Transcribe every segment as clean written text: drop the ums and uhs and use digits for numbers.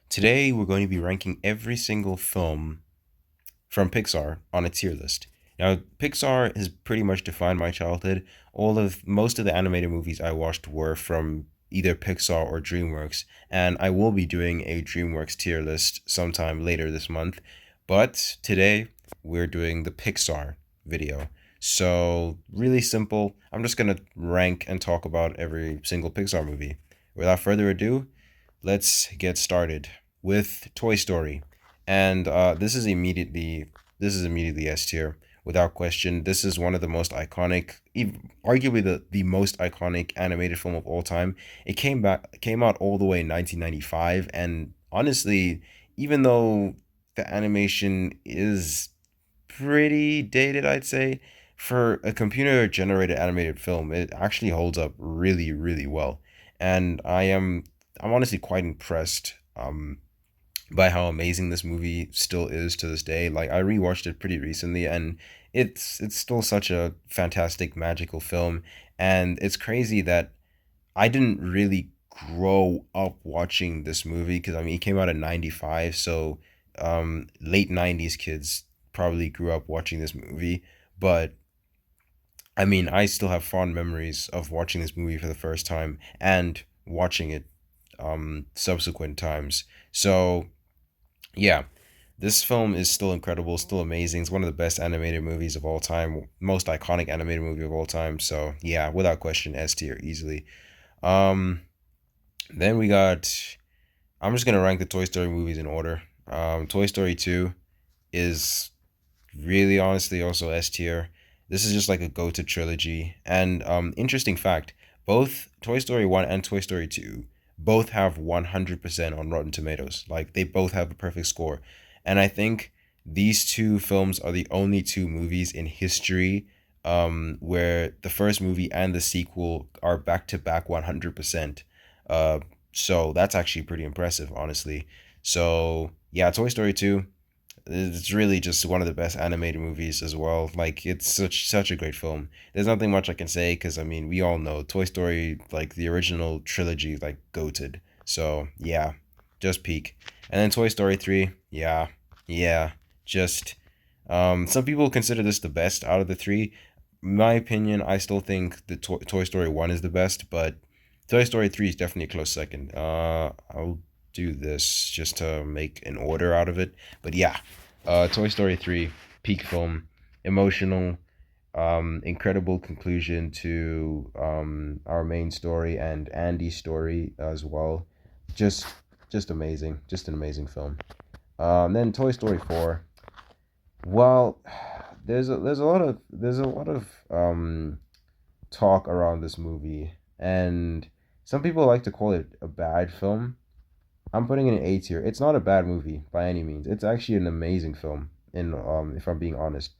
Today, we're going to be ranking every single film from Pixar on a tier list. Now, Pixar has pretty much defined my childhood. Most of the animated movies I watched were from either Pixar or DreamWorks, and I will be doing a DreamWorks tier list sometime later this month. But today, we're doing the Pixar video. So, really simple. I'm just going to rank and talk about every single Pixar movie. Without further ado, let's get started with Toy Story, and this is immediately S tier without question. This is one of the most iconic, arguably the most iconic animated film of all time. It came out all the way in 1995, and honestly, even though the animation is pretty dated, I'd say, for a computer generated animated film, it actually holds up really, really well. And I'm honestly quite impressed by how amazing this movie still is to this day. Like I rewatched it pretty recently, and it's still such a fantastic magical film. And it's crazy that I didn't really grow up watching this movie because I mean it came out in 95, so late 90s kids probably grew up watching this movie. But I mean, I still have fond memories of watching this movie for the first time and watching it subsequent times. So yeah, this film is still incredible, still amazing. It's one of the best animated movies of all time, most iconic animated movie of all time. So yeah, without question, S tier easily. Um, then we got. I'm just gonna rank the Toy Story movies in order. Toy Story 2 is really honestly also S tier. This is just like a go to trilogy. And interesting fact, both Toy Story 1 and Toy Story 2 both have 100% on Rotten Tomatoes. Like they both have a perfect score. And I think these two films are the only two movies in history where the first movie and the sequel are back to back 100%. Uh, so that's actually pretty impressive, honestly. So yeah, Toy Story 2, it's really just one of the best animated movies as well. Like it's such a great film. There's nothing much I can say because I mean we all know Toy Story, like the original trilogy, like goated. So yeah, just peak. And then Toy Story 3, yeah, just some people consider this the best out of the three. In my opinion, I still think the Toy Story 1 is the best, but Toy Story 3 is definitely a close second. I'll do this just to make an order out of it. But yeah, Toy Story 3, peak film, emotional, incredible conclusion to our main story and Andy's story as well. Just just amazing, just an amazing film. Then Toy Story 4. Well, there's a lot of talk around this movie, and some people like to call it a bad film. I'm putting it in A tier. It's not a bad movie by any means. It's actually an amazing film, in if I'm being honest.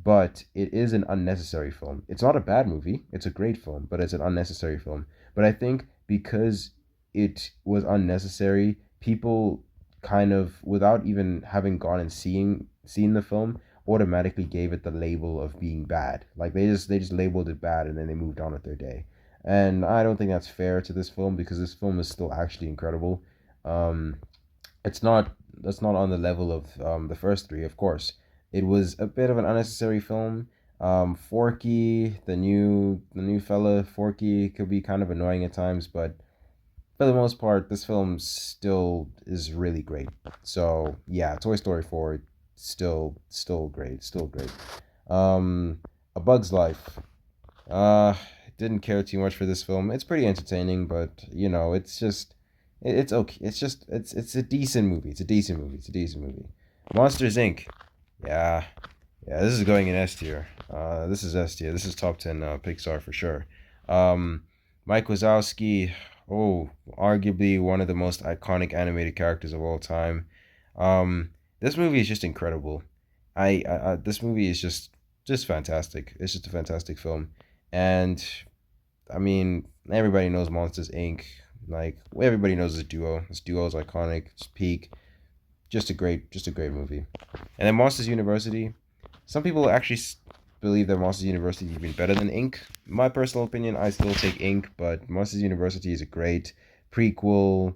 But it is an unnecessary film. It's not a bad movie. It's a great film, but it's an unnecessary film. But I think because it was unnecessary, people kind of, without even having gone and seen the film, automatically gave it the label of being bad. Like they just labeled it bad and then they moved on with their day. And I don't think that's fair to this film because this film is still actually incredible. um, it's not that's not on the level of the first three, of course. It was a bit of an unnecessary film. Forky, the new fella, Forky could be kind of annoying at times, but for the most part, this film still is really great. So yeah, Toy Story 4, still great, still great. Um, A Bug's Life. Uh, didn't care too much for this film. It's pretty entertaining, but it's just it's okay. It's a decent movie. It's a decent movie. It's a decent movie. Monsters Inc. Yeah, yeah. This is going in S tier. This is S tier. This is top 10 Pixar for sure. Um, Mike Wazowski. Oh, arguably one of the most iconic animated characters of all time. Um, this movie is just incredible. This movie is just fantastic. It's just a fantastic film, and I mean everybody knows Monsters Inc. Like everybody knows this duo. This duo is iconic. It's peak. Just a great movie. And then Monsters University. Some people actually believe that Monsters University is even better than Inc. In my personal opinion, I still take Inc. But Monsters University is a great prequel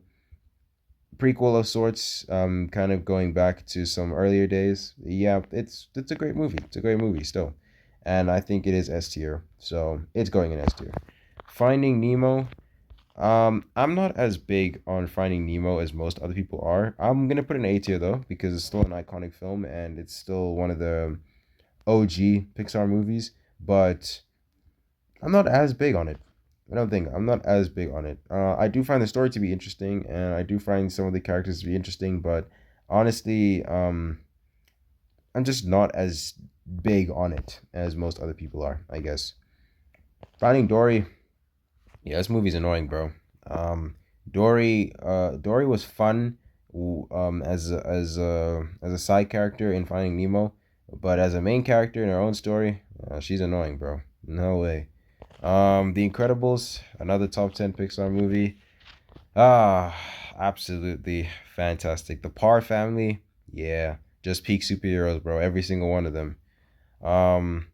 prequel of sorts, kind of going back to some earlier days. Yeah, it's a great movie. It's a great movie still, and I think it is S tier, so it's going in S tier. Finding Nemo. I'm not as big on Finding Nemo as most other people are. I'm gonna put an A tier though because it's still an iconic film and it's still one of the OG Pixar movies. But I'm not as big on it. I don't think I'm not as big on it. I do find the story to be interesting, and I do find some of the characters to be interesting. But honestly, I'm just not as big on it as most other people are. I guess Finding Dory. Yeah, this movie's annoying, bro. Um, Dory was fun, as a side character in Finding Nemo, but as a main character in her own story, she's annoying, bro. No way. The Incredibles, another top 10 Pixar movie. Ah, absolutely fantastic. The Parr family, yeah, just peak superheroes, bro. Every single one of them. Um,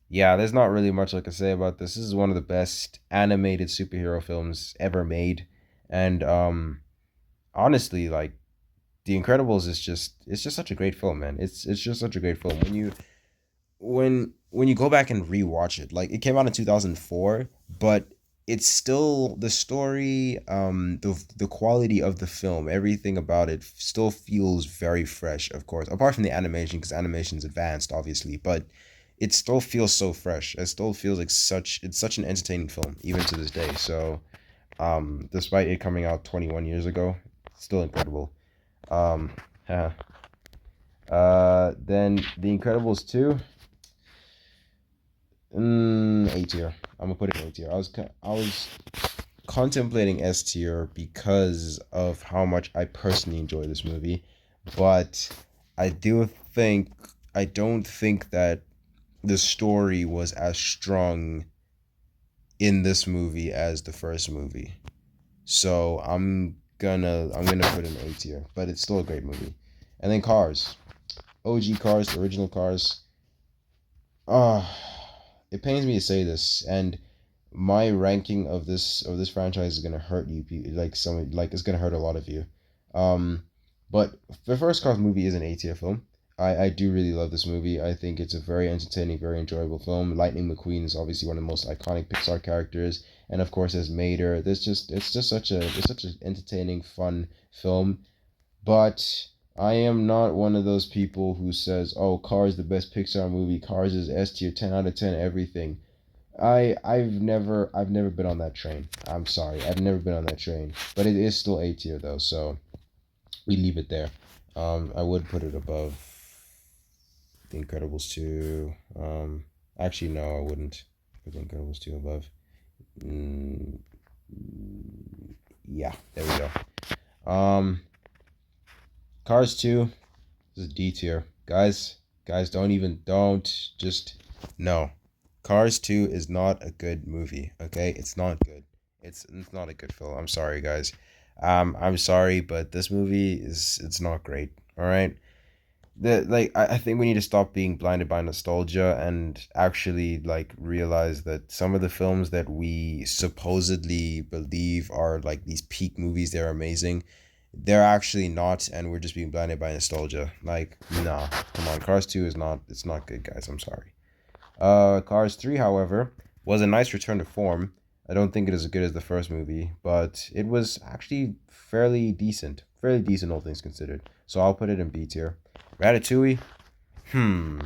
yeah, there's not really much I can say about this. This is one of the best animated superhero films ever made, and honestly, like The Incredibles is just it's just such a great film, man. It's just such a great film. When you go back and rewatch it, like it came out in 2004, but it's still the story, the quality of the film, everything about it still feels very fresh, of course, apart from the animation, because animation's advanced obviously, but it still feels so fresh. It still feels like such an entertaining film even to this day. So despite it coming out 21 years ago, it's still incredible. um yeah. Then The Incredibles 2. A tier. I'm gonna put it in A tier. I was contemplating S tier because of how much I personally enjoy this movie, but I do think I don't think that the story was as strong in this movie as the first movie. So I'm gonna put it in A tier, but it's still a great movie. And then Cars, OG Cars, the original Cars. Ah, it pains me to say this, and my ranking of this franchise is gonna hurt you, like it's gonna hurt a lot of you. Um, but the first Cars movie is an A tier film. I do really love this movie. I think it's a very entertaining, very enjoyable film. Lightning McQueen is obviously one of the most iconic Pixar characters, and of course as Mater. It's just such an entertaining, fun film. But I am not one of those people who says, "Oh, Cars the best Pixar movie. Cars is S tier, 10 out of 10, everything." I've never been on that train. I'm sorry, I've never been on that train. But it is still A tier though, so we leave it there. I would put it above The Incredibles 2. Actually, no, I wouldn't put The Incredibles 2 above. Mm, yeah, there we go. Cars 2. This is D tier. Guys, don't just no. Cars 2 is not a good movie, okay? It's not good. It's not a good film. I'm sorry, guys. I'm sorry, but this movie it's not great. All right? I think we need to stop being blinded by nostalgia and actually like realize that some of the films that we supposedly believe are like these peak movies, they're amazing, they're actually not, and we're just being blinded by nostalgia. Like, nah, come on, Cars 2 is not, it's not good, guys. I'm sorry. Cars 3, however, was a nice return to form. I don't think it is as good as the first movie, but it was actually fairly decent, all things considered. So I'll put it in B tier. Ratatouille. Hmm.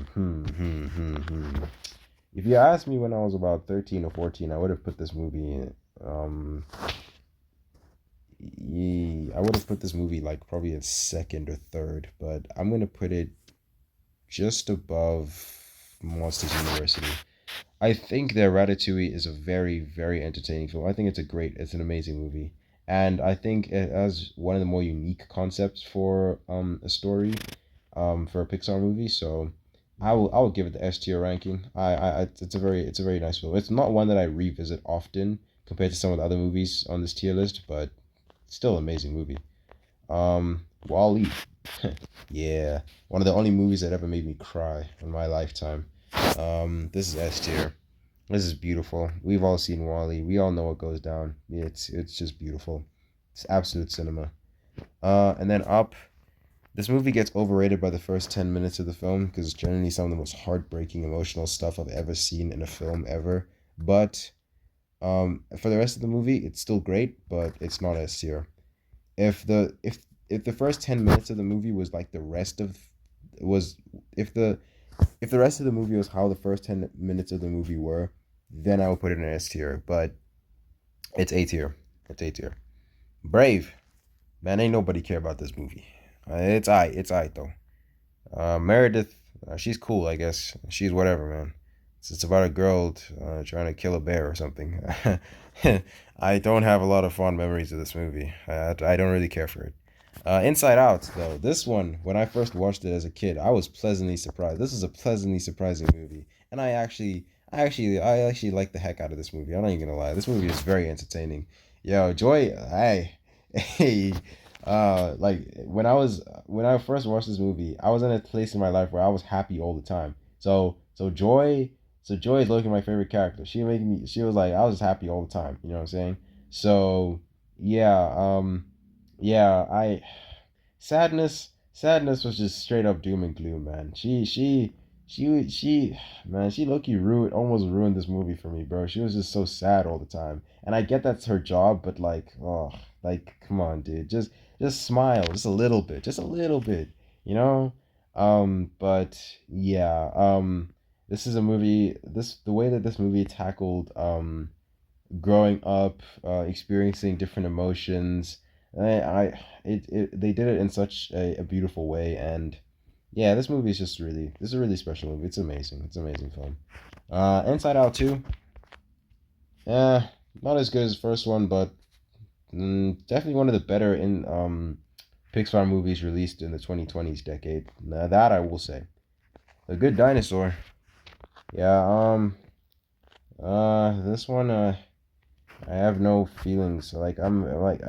If you asked me when I was about 13 or 14, I would have put this movie in, I would have put this movie like probably at second or third, but I'm gonna put it just above Monsters University. I think that Ratatouille is a very, very entertaining film. I think it's an amazing movie, and I think it has one of the more unique concepts for a story, for a Pixar movie. So I will give it the S tier ranking. It's a very nice film. It's not one that I revisit often compared to some of the other movies on this tier list, but still an amazing movie. Wall-E. Yeah, one of the only movies that ever made me cry in my lifetime. This is S tier. This is beautiful. We've all seen Wall-E. We all know what goes down. It's just beautiful. It's absolute cinema. And then up, this movie gets overrated by the first 10 minutes of the film because it's generally some of the most heartbreaking emotional stuff I've ever seen in a film ever. But for the rest of the movie, it's still great, but it's not S tier. If the if the first 10 minutes of the movie was like the rest of was if the rest of the movie was how the first 10 minutes of the movie were, then I would put it in S tier, but it's A tier. It's A tier. Brave. Man, ain't nobody care about this movie. It's I though. Meredith, she's cool, I guess. She's whatever, man. It's about a girl trying to kill a bear or something. I don't have a lot of fond memories of this movie. I don't really care for it. Inside Out, though, this one, when I first watched it as a kid, I was pleasantly surprised. This is a pleasantly surprising movie, and I actually like the heck out of this movie. I'm not even gonna lie. This movie is very entertaining. Yo, Joy, hey, hey, like when I first watched this movie, I was in a place in my life where I was happy all the time. So Joy is looking my favorite character. She was like I was just happy all the time. You know what I'm saying? So yeah, yeah, I sadness was just straight up doom and gloom, man. Man, she low-key almost ruined this movie for me, bro. She was just so sad all the time. And I get that's her job, but like, oh, like, come on, dude. Just smile, just a little bit, just a little bit, you know? But yeah, this is a movie, the way that this movie tackled growing up, experiencing different emotions. They did it in such a beautiful way, and yeah, this is a really special movie. It's amazing. It's an amazing film. Inside Out 2, yeah, not as good as the first one, but definitely one of the better in Pixar movies released in the 2020s decade. Now that I will say. A Good Dinosaur. Yeah, this one, I have no feelings. I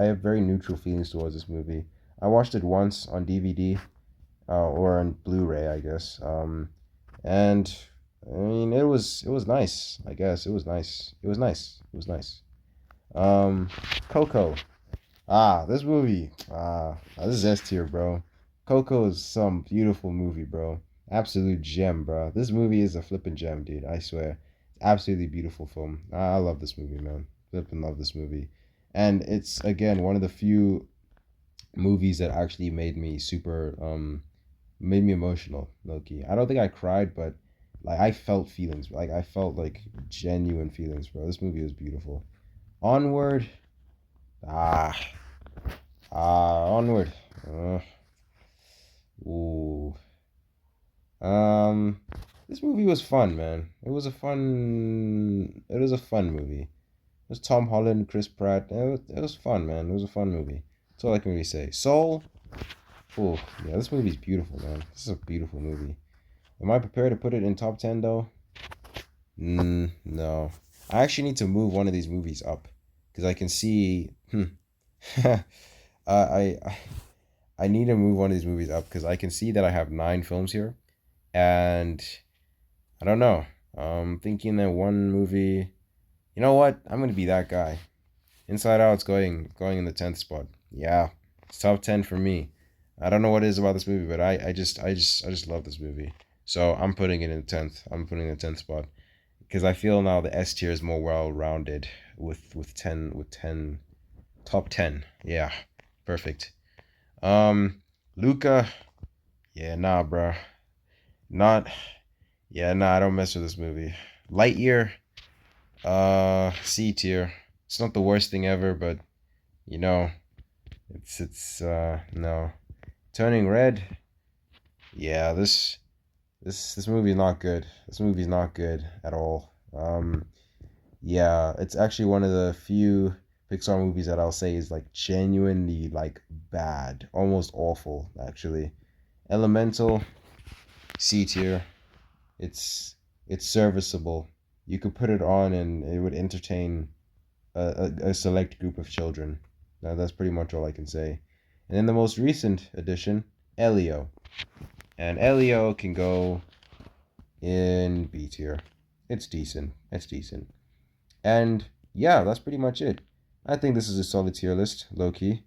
have very neutral feelings towards this movie. I watched it once on DVD, or on Blu-ray, I guess. And I mean, it was nice. I guess it was nice. It was nice. It was nice. Um, Coco. This movie. This is S tier, bro. Coco is some beautiful movie, bro. Absolute gem, bro. This movie is a flippin' gem, dude. I swear. Absolutely beautiful film. I love this movie, man. Flippin' love this movie. And it's again one of the few movies that actually made me emotional, low key. I don't think I cried, but like I felt feelings. Like I felt like genuine feelings, bro. This movie was beautiful. Onward. Ah, Onward. Uh, ooh. Um, this movie was fun, man. It was a fun movie. It was Tom Holland, Chris Pratt. It was fun, man. It was a fun movie. That's all I can really say. Soul. Oh, yeah, this movie's beautiful, man. This is a beautiful movie. Am I prepared to put it in top 10 though? No. I actually need to move one of these movies up because I can see. I I need to move one of these movies up because I can see that I have 9 films here, and I don't know. I'm thinking that one movie. You know what? I'm gonna be that guy. Inside Out's going in the 10th spot. Yeah, it's top 10 for me. I don't know what it is about this movie, but I just love this movie. So I'm putting it in the 10th. I'm putting it in the 10th spot because I feel now the S tier is more well rounded with 10 top 10. Yeah, perfect. Luca. Yeah, nah, bro. Not. Yeah, nah. I don't mess with this movie. Lightyear. C tier. It's not the worst thing ever, but you know, it's no. Turning Red. Yeah, this movie is not good. This movie is not good at all. Yeah, it's actually one of the few Pixar movies that I'll say is like genuinely like bad, almost awful actually. Elemental, C tier. It's it's serviceable. You could put it on and it would entertain a select group of children. Now that's pretty much all I can say. And then the most recent edition, Elio. And Elio can go in B tier. It's decent. It's decent. And yeah, that's pretty much it. I think this is a solid tier list, low key.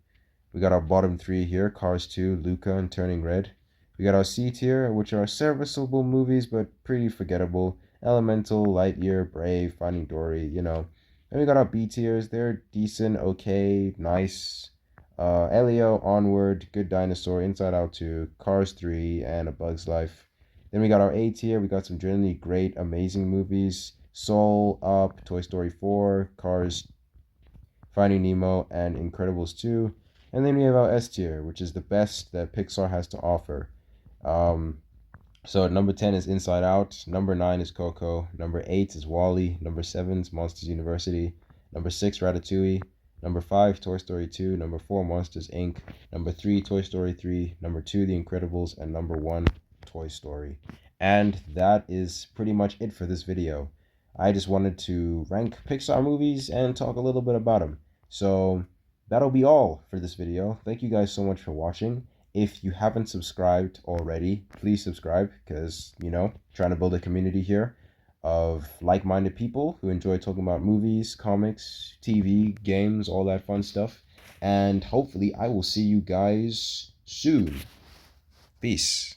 We got our bottom three here: Cars 2, Luca, and Turning Red. We got our C tier, which are serviceable movies but pretty forgettable: Elemental, Lightyear, Brave, Finding Dory, you know. And we got our B tiers. They're decent, okay, nice. Elio, Onward, Good Dinosaur, Inside Out 2, Cars 3, and A Bug's Life. Then we got our A tier. We got some generally great, amazing movies: Soul, Up, Toy Story 4, Cars, Finding Nemo, and Incredibles 2. And then we have our S tier, which is the best that Pixar has to offer. Um, so at number 10 is Inside Out. Number 9 is Coco. Number 8 is Wall-E. Number 7 is Monsters University. Number 6, Ratatouille. Number 5, Toy Story 2. Number 4, Monsters Inc. Number 3, Toy Story 3. Number 2, The Incredibles. And number 1, Toy Story. And that is pretty much it for this video. I just wanted to rank Pixar movies and talk a little bit about them. So that'll be all for this video. Thank you guys so much for watching. If you haven't subscribed already, please subscribe because, you know, trying to build a community here of like-minded people who enjoy talking about movies, comics, TV, games, all that fun stuff. And hopefully I will see you guys soon. Peace.